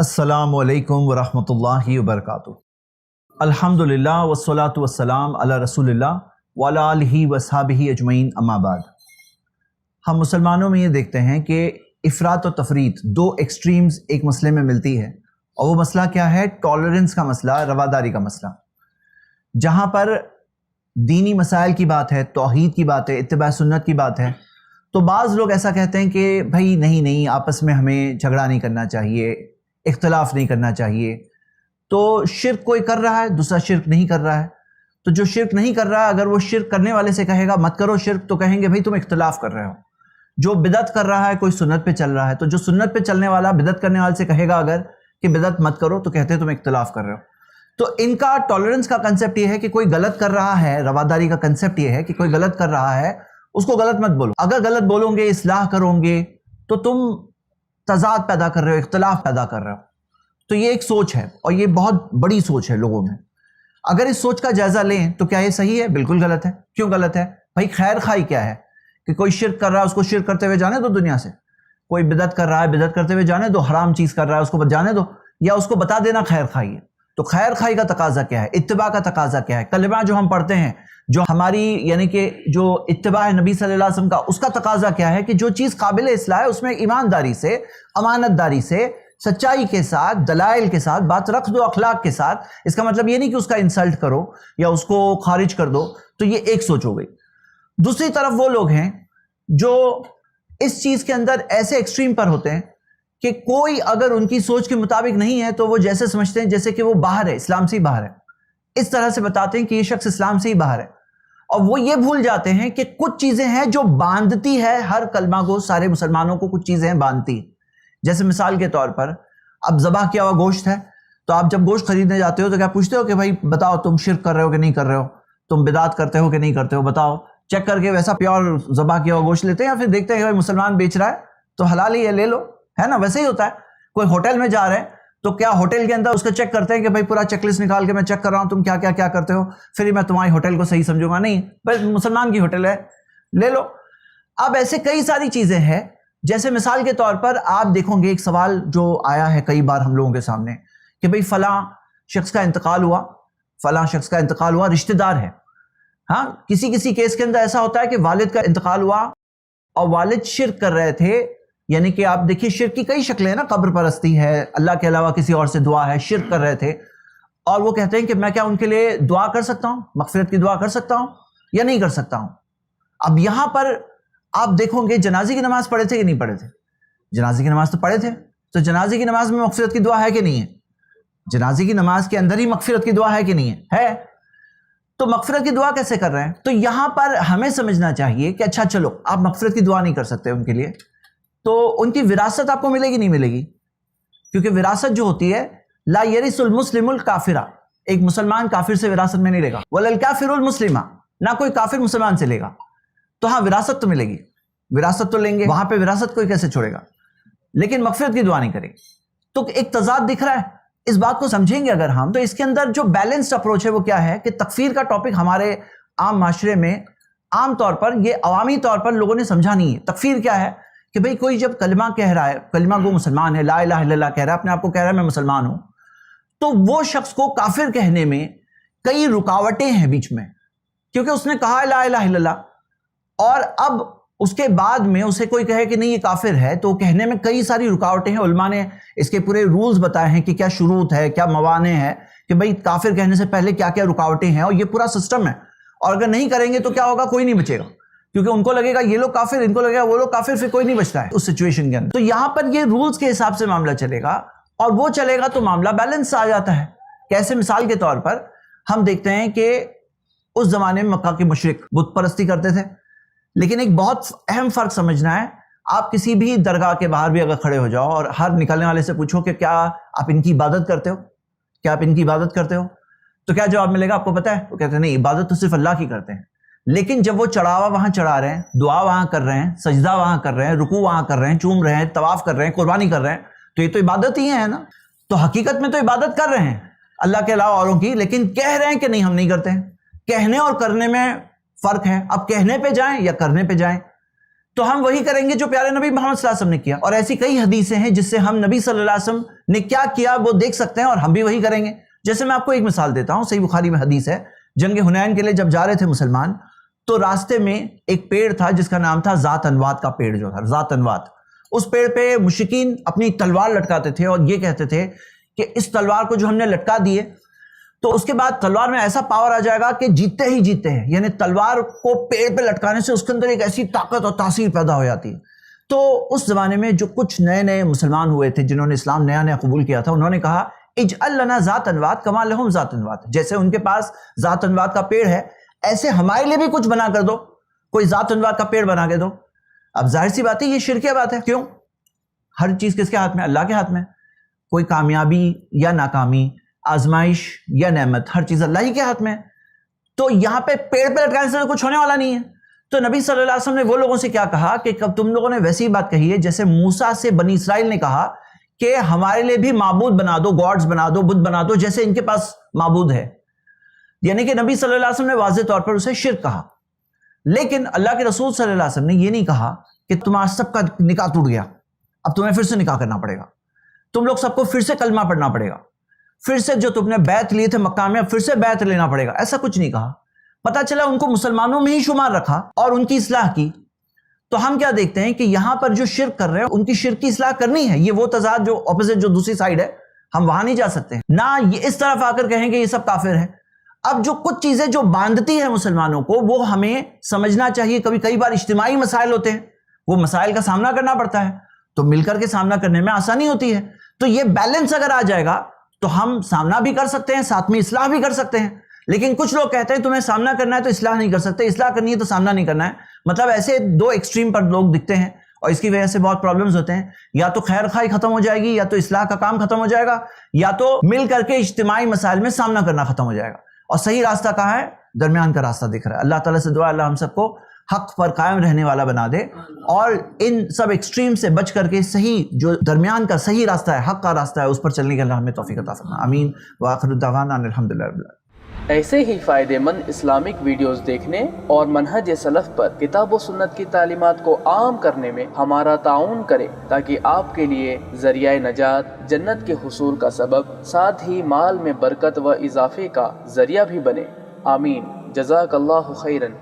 السلام علیکم ورحمۃ اللہ وبرکاتہ۔ الحمدللہ والصلاۃ والسلام علی رسول اللہ وعلی آلہ وصحبہ اجمعین، اما بعد۔ ہم مسلمانوں میں یہ دیکھتے ہیں کہ افراط و تفریط دو ایکسٹریمز ایک مسئلے میں ملتی ہے، اور وہ مسئلہ کیا ہے؟ ٹالرنس کا مسئلہ، رواداری کا مسئلہ۔ جہاں پر دینی مسائل کی بات ہے، توحید کی بات ہے، اتباع سنت کی بات ہے، تو بعض لوگ ایسا کہتے ہیں کہ بھائی نہیں آپس میں ہمیں جھگڑا نہیں کرنا چاہیے، اختلاف نہیں کرنا چاہیے۔ تو شرک کوئی کر رہا ہے، دوسرا شرک نہیں کر رہا ہے، تو جو شرک نہیں کر رہا ہے اگر وہ شرک کرنے والے سے کہے گا مت کرو شرک، تو کہیں گے بھائی تم اختلاف کر رہے ہو۔ جو بدعت کر رہا ہے، کوئی سنت پہ چل رہا ہے، تو جو سنت پہ چلنے والا بدعت کرنے والے سے کہے گا اگر کہ بدعت مت کرو، تو کہتے ہیں تم اختلاف کر رہے ہو۔ تو ان کا ٹالرنس کا کنسپٹ یہ ہے کہ کوئی غلط کر رہا ہے، رواداری کا کنسپٹ یہ ہے کہ کوئی غلط کر رہا ہے اس کو غلط مت بولو، اگر غلط بولو گے، اصلاح کرو گے، تو تم تضاد پیدا کر رہے ہو، اختلاف پیدا کر رہے ہو۔ تو یہ ایک سوچ ہے، اور یہ بہت بڑی سوچ ہے لوگوں میں۔ اگر اس سوچ کا جائزہ لیں تو کیا یہ صحیح ہے؟ بالکل غلط ہے۔ کیوں غلط ہے؟ بھائی خیر خواہی کیا ہے کہ کوئی شرک کر رہا ہے اس کو شرک کرتے ہوئے جانے دو دنیا سے، کوئی بدعت کر رہا ہے بدعت کرتے ہوئے جانے دو، حرام چیز کر رہا ہے اس کو جانے دو، یا اس کو بتا دینا خیر خواہی ہے۔ تو خیر خواہی کا تقاضا کیا ہے؟ اتباع کا تقاضا کیا ہے؟ کلمہ جو ہم پڑھتے ہیں، جو ہماری یعنی کہ جو اتباع نبی صلی اللہ علیہ وسلم کا، اس کا تقاضا کیا ہے کہ جو چیز قابل اصلاح ہے اس میں ایمانداری سے، امانت داری سے، سچائی کے ساتھ، دلائل کے ساتھ بات رکھ دو، اخلاق کے ساتھ۔ اس کا مطلب یہ نہیں کہ اس کا انسلٹ کرو یا اس کو خارج کر دو۔ تو یہ ایک سوچ ہو گئی۔ دوسری طرف وہ لوگ ہیں جو اس چیز کے اندر ایسے ایکسٹریم پر ہوتے ہیں کہ کوئی اگر ان کی سوچ کے مطابق نہیں ہے تو وہ جیسے سمجھتے ہیں جیسے کہ وہ باہر ہے، اسلام سے ہی باہر ہے، اس طرح سے بتاتے ہیں کہ یہ شخص اسلام سے ہی باہر ہے۔ اور وہ یہ بھول جاتے ہیں کہ کچھ چیزیں ہیں جو باندھتی ہے ہر کلمہ کو، سارے مسلمانوں کو کچھ چیزیں باندھتی۔ جیسے مثال کے طور پر اب ذبح کیا ہوا گوشت ہے، تو آپ جب گوشت خریدنے جاتے ہو تو کیا پوچھتے ہو کہ بھائی بتاؤ تم شرک کر رہے ہو کہ نہیں کر رہے ہو، تم بدعت کرتے ہو کہ نہیں کرتے ہو، بتاؤ۔ چیک کر کے ویسا پیور ذبح کیا ہوا گوشت لیتے ہیں، یا پھر دیکھتے ہیں کہ بھائی مسلمان بیچ رہا ہے تو حلال ہی ہے، لے لو، ہے نا؟ ویسے ہی ہوتا ہے۔ کوئی ہوٹل میں جا رہے ہیں تو کیا ہوٹل کے اندر اس کا چیک کرتے ہیں کہ بھائی پورا چیک لسٹ نکال کے میں چیک کر رہا ہوں تم کیا کیا کیا کرتے ہو، پھر میں تمہاری ہوٹل کو صحیح سمجھوں گا؟ نہیں، بس مسلمان کی ہوٹل ہے، لے لو۔ اب ایسے کئی ساری چیزیں ہیں، جیسے مثال کے طور پر آپ دیکھو گے ایک سوال جو آیا ہے کئی بار ہم لوگوں کے سامنے کہ بھئی فلاں شخص کا انتقال ہوا، فلاں شخص کا انتقال ہوا، رشتہ دار ہے۔ ہاں، کسی کیس کے اندر ایسا ہوتا ہے کہ والد کا انتقال ہوا اور والد شرک کر رہے تھے، یعنی کہ آپ دیکھیے شرک کی کئی شکلیں ہیں نا، قبر پرستی ہے، اللہ کے علاوہ کسی اور سے دعا ہے، شرک کر رہے تھے، اور وہ کہتے ہیں کہ میں کیا ان کے لیے دعا کر سکتا ہوں، مغفرت کی دعا کر سکتا ہوں یا نہیں کر سکتا ہوں؟ اب یہاں پر آپ دیکھو گے جنازے کی نماز پڑھے تھے کہ نہیں پڑھے تھے؟ جنازے کی نماز تو پڑھے تھے، تو جنازے کی نماز میں مغفرت کی دعا ہے کہ نہیں ہے؟ جنازے کی نماز کے اندر ہی مغفرت کی دعا ہے کہ نہیں ہے؟ تو مغفرت کی دعا کیسے کر رہے ہیں؟ تو یہاں پر ہمیں سمجھنا چاہیے کہ اچھا چلو آپ مغفرت کی دعا نہیں کر سکتے ان کے لیے، تو ان کی وراثت آپ کو ملے گی نہیں ملے گی؟ کیونکہ وراثت جو ہوتی ہے لا یرث المسلم الکافرہ، ایک مسلمان کافر سے وراثت میں نہیں لے گا، ولا الکافر المسلمہ، نہ کوئی کافر مسلمان سے لے گا۔ تو ہاں وراثت تو ملے گی، وراثت تو لیں گے، وہاں پہ وراثت کوئی کیسے چھوڑے گا، لیکن مغفرت کی دعا نہیں کرے گی۔ تو ایک تضاد دکھ رہا ہے۔ اس بات کو سمجھیں گے اگر ہم، تو اس کے اندر جو بیلنسڈ اپروچ ہے وہ کیا ہے کہ تکفیر کا ٹاپک ہمارے عام معاشرے میں عام طور پر یہ عوامی طور پر لوگوں نے سمجھا نہیں ہے۔ تکفیر کیا ہے کہ بھئی کوئی جب کلمہ کہہ رہا ہے، کلمہ گو مسلمان ہے، لا الہ الا اللہ کہہ رہا ہے، اپنے آپ کو کہہ رہا ہے میں مسلمان ہوں، تو وہ شخص کو کافر کہنے میں کئی رکاوٹیں ہیں بیچ میں، کیونکہ اس نے کہا لا الہ الا اللہ، اور اب اس کے بعد میں اسے کوئی کہے کہ نہیں یہ کافر ہے، تو کہنے میں کئی ساری رکاوٹیں ہیں۔ علماء نے اس کے پورے رولز بتائے ہیں کہ کیا شروط ہے، کیا موانع ہے، کہ بھئی کافر کہنے سے پہلے کیا کیا رکاوٹیں ہیں، اور یہ پورا سسٹم ہے۔ اور اگر نہیں کریں گے تو کیا ہوگا؟ کوئی نہیں بچے گا، کیونکہ ان کو لگے گا یہ لوگ کافر، ان کو لگے گا وہ لوگ کافر، پھر کوئی نہیں بچتا ہے اس سچویشن کے اندر۔ تو یہاں پر یہ رولز کے حساب سے معاملہ چلے گا، اور وہ چلے گا تو معاملہ بیلنس آ جاتا ہے۔ کیسے؟ مثال کے طور پر ہم دیکھتے ہیں کہ اس زمانے میں مکہ کے مشرک بت پرستی کرتے تھے، لیکن ایک بہت اہم فرق سمجھنا ہے۔ آپ کسی بھی درگاہ کے باہر بھی اگر کھڑے ہو جاؤ اور ہر نکلنے والے سے پوچھو کہ کیا آپ ان کی عبادت کرتے ہو، کیا آپ ان کی عبادت کرتے ہو، تو کیا جواب ملے گا آپ کو پتہ ہے؟ وہ کہتے ہیں نہیں، عبادت تو صرف اللہ کی کرتے ہیں۔ لیکن جب وہ چڑھاوا وہاں چڑھا رہے ہیں، دعا وہاں کر رہے ہیں، سجدہ وہاں کر رہے ہیں، رکوع وہاں کر رہے ہیں، چوم رہے ہیں، طواف کر رہے ہیں، قربانی کر رہے ہیں، تو یہ تو عبادت ہی ہے نا۔ تو حقیقت میں تو عبادت کر رہے ہیں اللہ کے علاوہ اوروں کی، لیکن کہہ رہے ہیں کہ نہیں ہم نہیں کرتے ہیں۔ کہنے اور کرنے میں فرق ہے۔ اب کہنے پہ جائیں یا کرنے پہ جائیں، تو ہم وہی کریں گے جو پیارے نبی محمد صلی اللہ علیہ وسلم نے کیا. اور ایسی کئی حدیثیں ہیں جس سے ہم نبی صلی اللہ علیہ وسلم نے کیا کیا وہ دیکھ سکتے ہیں اور ہم بھی وہی کریں گے. جیسے میں آپ کو ایک مثال دیتا ہوں, صحیح بخاری میں حدیث ہے, جنگ حنین کے لیے جب جا رہے تھے مسلمان, تو راستے میں ایک پیڑ تھا جس کا نام تھا ذات انوات کا پیڑ, جو تھا ذات انوات. اس پیڑ پہ مشرکین اپنی تلوار لٹکاتے تھے اور یہ کہتے تھے کہ اس تلوار کو جو ہم نے لٹکا دیے تو اس کے بعد تلوار میں ایسا پاور آ جائے گا کہ جیتتے ہی جیتتے ہیں. یعنی تلوار کو پیڑ پہ لٹکانے سے اس کے اندر ایک ایسی طاقت اور تاثیر پیدا ہو جاتی ہے. تو اس زمانے میں جو کچھ نئے نئے مسلمان ہوئے تھے جنہوں نے اسلام نیا نیا قبول کیا تھا, انہوں نے کہا اجعل لنا ذات انوات کما لہم ذات انوات. جیسے ان کے پاس ذات انوات کا پیڑ ہے ایسے ہمارے لیے بھی کچھ بنا کر دو, کوئی ذات انوات کا پیڑ بنا کے دو. اب ظاہر سی بات ہے یہ شرکیہ بات ہے. کیوں؟ ہر چیز کس کے ہاتھ میں؟ اللہ کے ہاتھ میں. کوئی کامیابی یا ناکامی, آزمائش یا نعمت, ہر چیز اللہ ہی کے ہاتھ میں. تو یہاں پہ پیڑ پہ لٹکانے سے کچھ ہونے والا نہیں ہے. تو نبی صلی اللہ علیہ وسلم نے وہ لوگوں سے کیا کہا کہ کب تم لوگوں نے ویسی بات کہی ہے جیسے موسیٰ سے بنی اسرائیل نے کہا کہ ہمارے لیے بھی معبود بنا دو, گاڈز بنا دو, بت بنا دو جیسے ان کے پاس معبود ہے. یعنی کہ نبی صلی اللہ علیہ وسلم نے واضح طور پر اسے شرک کہا. لیکن اللہ کے رسول صلی اللہ علیہ وسلم نے یہ نہیں کہا کہ تمہارا سب کا نکاح ٹوٹ گیا, اب تمہیں پھر سے نکاح کرنا پڑے گا, تم لوگ سب کو پھر سے کلمہ پڑھنا پڑے گا, پھر سے جو تم نے بیعت لیے تھے مکہ میں پھر سے بیعت لینا پڑے گا. ایسا کچھ نہیں کہا. پتہ چلا ان کو مسلمانوں میں ہی شمار رکھا اور ان کی اصلاح کی. تو ہم کیا دیکھتے ہیں کہ یہاں پر جو شرک کر رہے ہیں ان کی شرک کی اصلاح کرنی ہے. یہ وہ تضاد جو اپوزٹ جو دوسری سائیڈ ہے, ہم وہاں نہیں جا سکتے نہ یہ اس طرف آ کر کہیں کہ یہ سب کافر ہیں. اب جو کچھ چیزیں جو باندھتی ہیں مسلمانوں کو وہ ہمیں سمجھنا چاہیے. کئی بار اجتماعی مسائل ہوتے ہیں, وہ مسائل کا سامنا کرنا پڑتا ہے, تو مل کر کے سامنا کرنے میں آسانی ہوتی ہے. تو یہ بیلنس اگر آ جائے گا تو ہم سامنا بھی کر سکتے ہیں, ساتھ میں اصلاح بھی کر سکتے ہیں. لیکن کچھ لوگ کہتے ہیں تمہیں سامنا کرنا ہے تو اصلاح نہیں کر سکتے, اصلاح کرنی ہے تو سامنا نہیں کرنا ہے. مطلب ایسے دو ایکسٹریم پر لوگ دکھتے ہیں اور اس کی وجہ سے بہت پرابلمز ہوتے ہیں. یا تو خیر خواہی ختم ہو جائے گی, یا تو اصلاح کا کام ختم ہو جائے گا, یا تو مل کر کے اجتماعی مسائل میں سامنا کرنا ختم ہو جائے گا. اور صحیح راستہ کہاں ہے؟ درمیان کا راستہ دکھ رہا ہے. اللہ تعالیٰ سے دعا اللہ ہم سب کو حق پر قائم رہنے والا بنا دے اور ان سب ایکسٹریم سے بچ کر کے صحیح جو درمیان کا صحیح راستہ ہے, حق کا راستہ ہے, اس پر چلنے کے اللہ ہمیں توفیق عطا فرمائے. آمین. وآخر دعوانا ان الحمدللہ رب العالمین. ایسے ہی فائدہ مند اسلامک ویڈیوز دیکھنے اور منہج سلف پر کتاب و سنت کی تعلیمات کو عام کرنے میں ہمارا تعاون کریں تاکہ آپ کے لیے ذریعہ نجات, جنت کے حصول کا سبب, ساتھ ہی مال میں برکت و اضافے کا ذریعہ بھی بنے. آمین. جزاک اللہ خیرن.